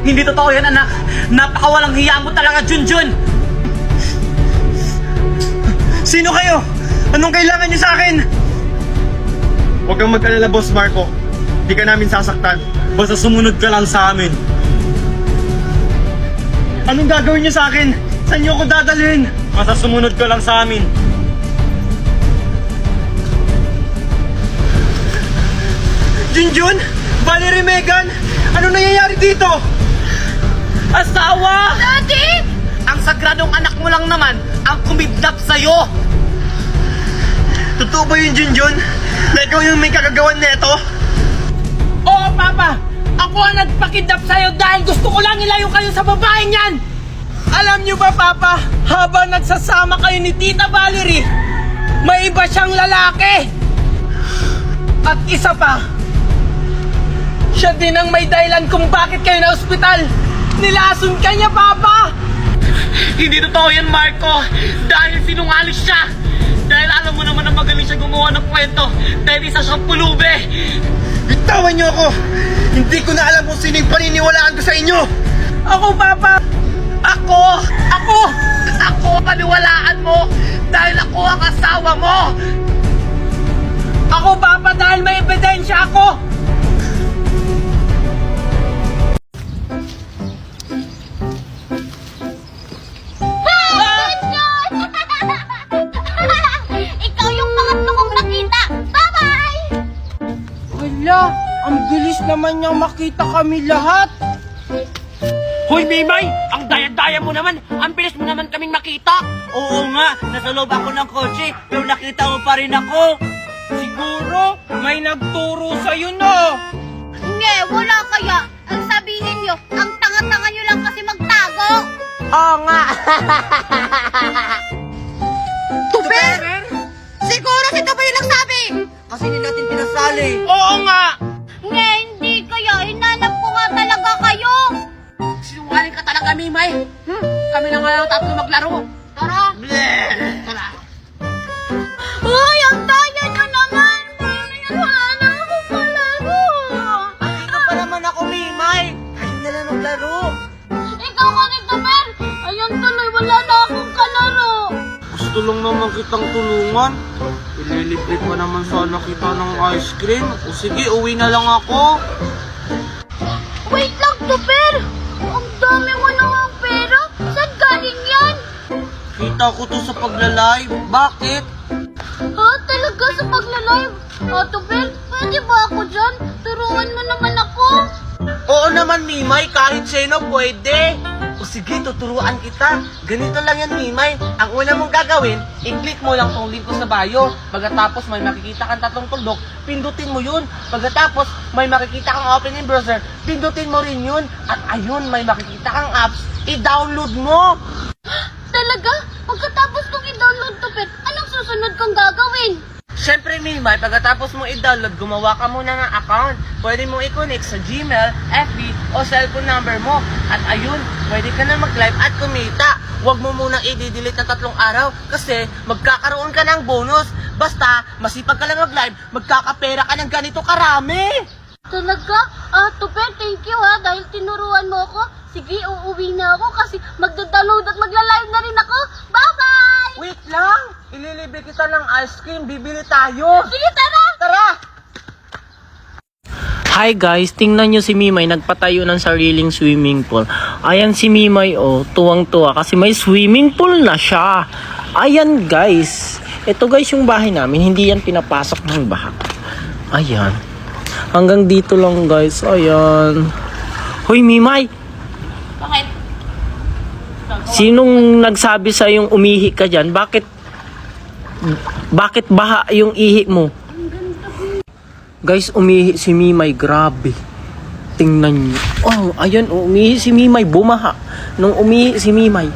Hindi totoo yan, anak. Napakawalang hiya mo talaga, Junjun. Sino kayo? Anong kailangan niyo sa akin? Huwag kang mag-alala, Boss Marco. Di ka namin sasaktan. Basta sumunod ka lang sa amin. Anong gagawin niyo sa akin? Saan niyo ako dadalhin? Basta sumunod ka lang sa amin. Junjun? Valerie, Megan? Ano nangyayari dito? Asawa! Daddy! Ang sagradong anak mo lang naman ang kumidnap sa'yo. Totoo ba yun, Junjun? Na ikaw yung may kakagawan neto? Oo, Papa! Ako ang nagpakidnap sa'yo dahil gusto ko lang ilayo kayo sa babaeng yan! Alam niyo ba, Papa, habang nagsasama kayo ni Tita Valerie, may iba siyang lalaki! At isa pa, siya din ang may dahilan kung bakit kayo na ospital! Nilason ka niya, Papa! Hindi totoo yan, Marco! Dahil sinungaling siya! Dahil alam mo naman na magaling siya gumawa ng kwento dahil isa siyang pulube! Bitawan niyo ako! Hindi ko na alam kung sino yung paniniwalaan ko sa inyo! Ako, Papa! Ako! Ako! Ako ang paniwalaan mo dahil ako ang asawa mo! Ako, Papa, dahil may ebidensya ako! Ikaw yung pangatlo kong nakita! Bye-bye! Wala! Ang bilis naman niyang makita kami lahat! Hoy, Mimay! Ang daya-daya mo naman! Ang bilis mo naman kaming makita! Oo nga! Nasa loob ako ng kotse, pero nakita mo pa rin ako! Siguro, may nagturo sa'yo na! Nge, wala kaya! Ang sabihin nyo, ang tanga-tanga nyo lang kasi magtago! Oo nga! Tuber! Siguro si Tuber yung nagsabi! Kasi hindi natin pinasali! Oo nga! Nge, hindi kaya! Hinanap ko nga talaga kayo! Sinungaling ka talaga, Mimay! Kami na nga lang tatlo maglaro! Tara! Tara! Uy, ang daya nyo naman! Wala na ako palaro! Dito pa naman ako, Mimay! Kayo na lang maglaro! Ikaw ka ni Tuber! Ayun tuloy, wala na akong kalaro! Gusto lang naman kitang tulungan. Ililibre pa naman sana kita ng ice cream. O sige, uwi na lang ako. Wait lang, Tuber! Ang dami mo namang pera! Saan galing yan? Kita ko to sa pagla-live. Bakit? Ha? Talaga sa pagla-live? Tuber, pwede ba ako dyan? Turuan mo naman ako! Oo naman, Mimay. Kahit sino pwede. O sige, tuturuan kita. Ganito lang yan, Mimay. Ang una mong gagawin, i-click mo lang tong link ko sa bio. Pagkatapos may makikita kang tatlong tuldok, pindutin mo yun. Pagkatapos may makikita kang open in browser, pindutin mo rin yun. At ayun, may makikita kang apps, i-download mo. Talaga? Pagkatapos kong i-download to, Pet, anong susunod kong gagawin? Siyempre, Mimay, pagkatapos mo i-download, gumawa ka muna ng account. Pwede mo i-connect sa Gmail, FB, o cellphone number mo. At ayun, pwede ka na mag-live at kumita. Huwag mo munang i-delete ng 3 araw kasi magkakaroon ka ng bonus. Basta, masipag ka lang mag-live, magkakapera ka ng ganito karami. Talaga? Tuber, thank you ha, dahil tinuruan mo ako. Sige, uuwi na ako kasi magda-download at magla-live na rin ako. Bye-bye! Wait lang, ililibre kita ng ice cream, bibili tayo. Sige, tara! Tara! Hi guys, tingnan nyo si Mimay nagpatayo ng sariling swimming pool. Ayan si Mimay tuwang-tuwa kasi may swimming pool na siya. Ayan guys, ito guys yung bahay namin, hindi yan pinapasok ng baha. Ayan, hanggang dito lang guys, ayan. Hoy Mimay! Bakit? Sinong nagsabi sa yung umihi ka dyan? Bakit baha yung ihi mo? Guys, umihi si Mimay, grabe. Tingnan nyo. Oh, ayun, umihi si Mimay, bumaha. Nung umihi si Mimay.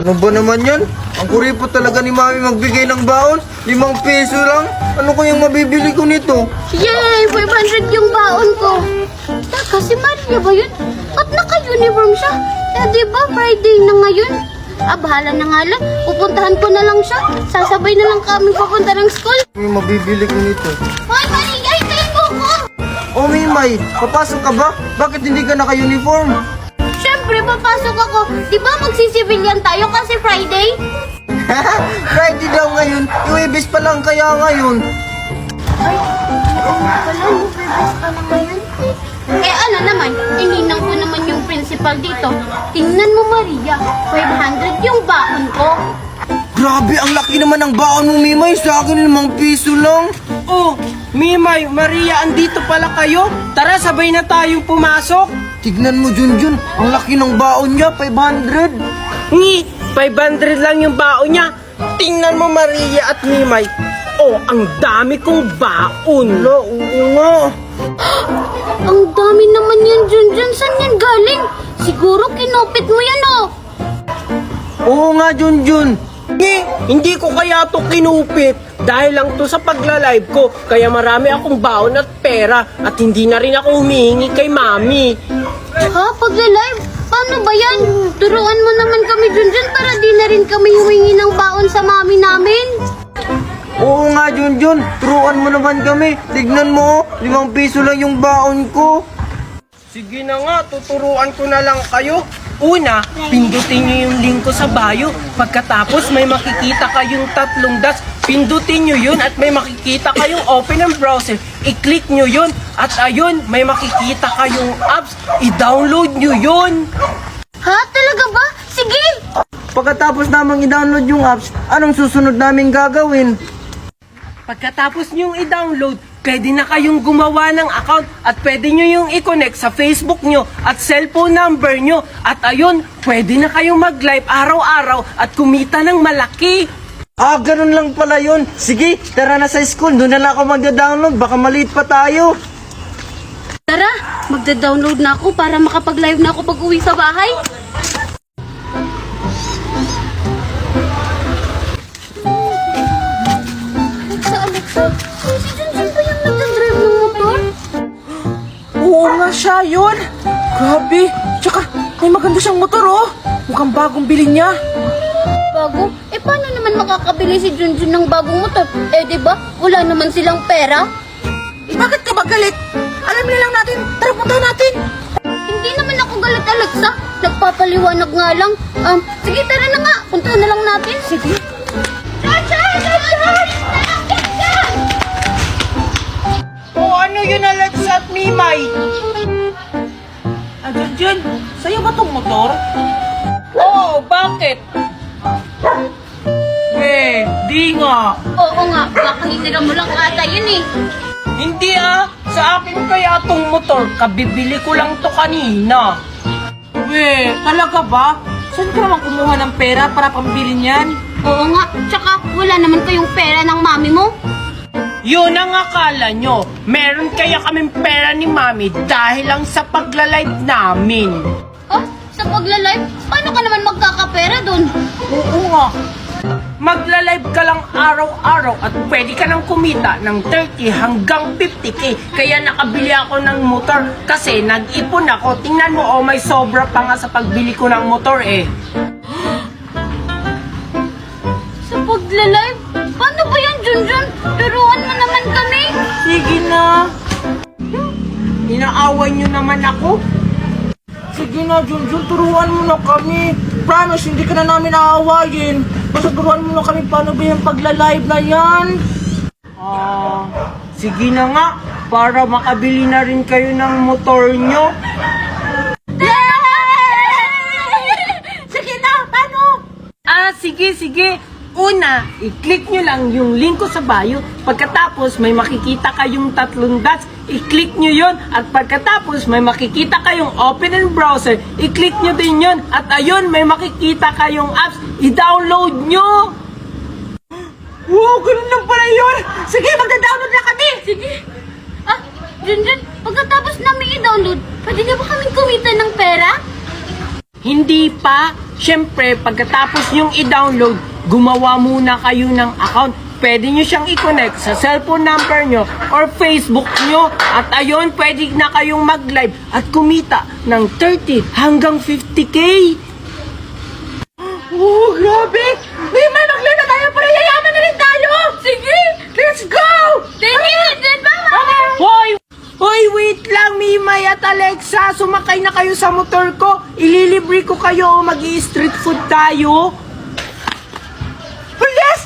Ano ba naman yan? Ang kuripot talaga ni Mami magbigay ng baon. 5 piso lang. Ano kayang mabibili ko nito? Yay! 500 yung baon ko. Teka, si Maria ba yun? Ba't naka-uniform siya? Eh, di ba Friday na ngayon? Bahala na nga lang. Pupuntahan ko na lang siya. Sasabay na lang kami papunta ng school. May mabibili ko nito. Hoy, Maria! Hintayin mo ko! Oh, Mimay, papasok ka ba? Bakit hindi ka naka-uniform? Siyempre, papasok ako. Di ba magsisibilyan tayo kasi Friday? Friday daw ngayon. Iwebes pa lang kaya ngayon. Ay, oo nga pala. Bibis pa na ngayon. Eh ano naman, ininang ko naman yung principal dito. Tingnan mo Maria, 500 yung baon ko. Grabe, ang laki naman ng baon mo, Mimay. Sa akin 5 piso lang. Oh, Mimay, Maria, andito pala kayo? Tara, sabay na tayong pumasok. Tignan mo, Junjun. Ang laki ng baon niya, 500. Ngi, 500 lang yung baon niya. Tingnan mo, Maria at Mimay. Oh, ang dami kong baon. Oo nga. Ang dami naman yan, Junjun. Saan yan galing? Siguro kinupit mo yan, oh. Oo nga, Junjun. Ngi, hindi ko kaya to kinupit. Dahil lang to sa pagla-live ko. Kaya marami akong baon at pera. At hindi na rin ako humihingi kay Mami. Ha? Pagla-live? Paano ba yan? Turuan mo naman kami, Junjun, para di na rin kami humingi ng baon sa mami namin. Oo nga, Junjun. Turuan mo naman kami. Tignan mo, 5 piso lang yung baon ko. Sige na nga, tuturuan ko na lang kayo. Una, pindutin nyo yung link ko sa bio. Pagkatapos, may makikita kayong 3 dots. Pindutin nyo yun at may makikita kayong open ang browser. I-click nyo yun at ayun, may makikita kayong apps. I-download nyo yun. Ha? Talaga ba? Sige! Pagkatapos namang i-download yung apps, anong susunod naming gagawin? Pagkatapos nyo i-download, pwede na kayong gumawa ng account at pwede nyo yung i-connect sa Facebook nyo at cellphone number nyo. At ayun, pwede na kayong mag-live araw-araw at kumita ng malaki. Ah, ganun lang pala yun. Sige, tara na sa school. Doon na lang ako magda-download. Baka maliit pa tayo. Tara, magda-download na ako para makapag-live na ako pag uwi sa bahay. Alexa, si Junjun ba yung nagdadrive ng motor? Oo nga siya yun. Grabe. Tsaka, may maganda siyang motor oh. Mukhang bagong bili niya. Bago? Eh paano naman makakabili si Junjun ng bagong motor? Eh di ba wala naman silang pera? Bakit ka ba galit? Alam na lang natin. Tara, punta natin. Hindi naman ako galit, Alexa. Nagpapaliwanag nga lang. Sige, tara na nga. Punta na lang natin. Sige. O ano yun, Alexa at Mimay? Junjun, sa'yo ba tong motor? Oo, bakit? Di nga. Oo nga, baka hinira mo lang ata yun eh. Hindi sa akin kaya tong motor, kabibili ko lang to kanina. Talaga ba? Saan ka naman kumuha ng pera para pambili niyan? Oo nga, tsaka wala naman kayong pera ng mami mo. Yun ang akala nyo. Meron kaya kaming pera ni Mami dahil lang sa pagla-live namin. Oh, sa pagla-live, paano ka naman magkakapera dun? Oo nga. Magla-live ka lang araw-araw at pwede ka nang kumita ng 30 hanggang 50k. Kaya nakabili ako ng motor kasi nag-ipon ako. Tingnan mo, may sobra pa nga sa pagbili ko ng motor eh. Sa pagla-live? Paano ba yan, Junjun? Turuan mo naman kami. Sige na. Inaaway nyo naman ako. Sige na, Junjun, turuan mo na kami. Promise, hindi ka na namin aawayin. Basta turuan mo na kami paano ba yung pagla-live na yan. Sige na nga. Para makabili na rin kayo ng motor nyo. Sige na, paano? Sige. Una, i-click nyo lang yung link ko sa bio. Pagkatapos, may makikita kayong 3 dots. I-click nyo yon. At pagkatapos, may makikita kayong open in browser. I-click nyo din yon. At ayun, may makikita kayong apps. I-download nyo. Wow, ganun lang pala yun. Sige, magda-download na kami. Sige. Junjun, pagkatapos namin i-download, pwede na ba kaming kumita ng pera? Hindi pa. Siyempre, pagkatapos nyong i-download, gumawa muna kayo ng account. Pwede nyo siyang i-connect sa cellphone number nyo or Facebook nyo. At ayun, pwede na kayong mag-live at kumita ng 30 hanggang 50K. Oh, grabe! Mimay, mag-live na tayo para yayaman na rin tayo! Sige, let's go! Then, Mama! Hoy, wait lang, Mimay at Alexa. Sumakay na kayo sa motor ko. Ililibre ko kayo o mag-i-street food tayo. Oh, yes!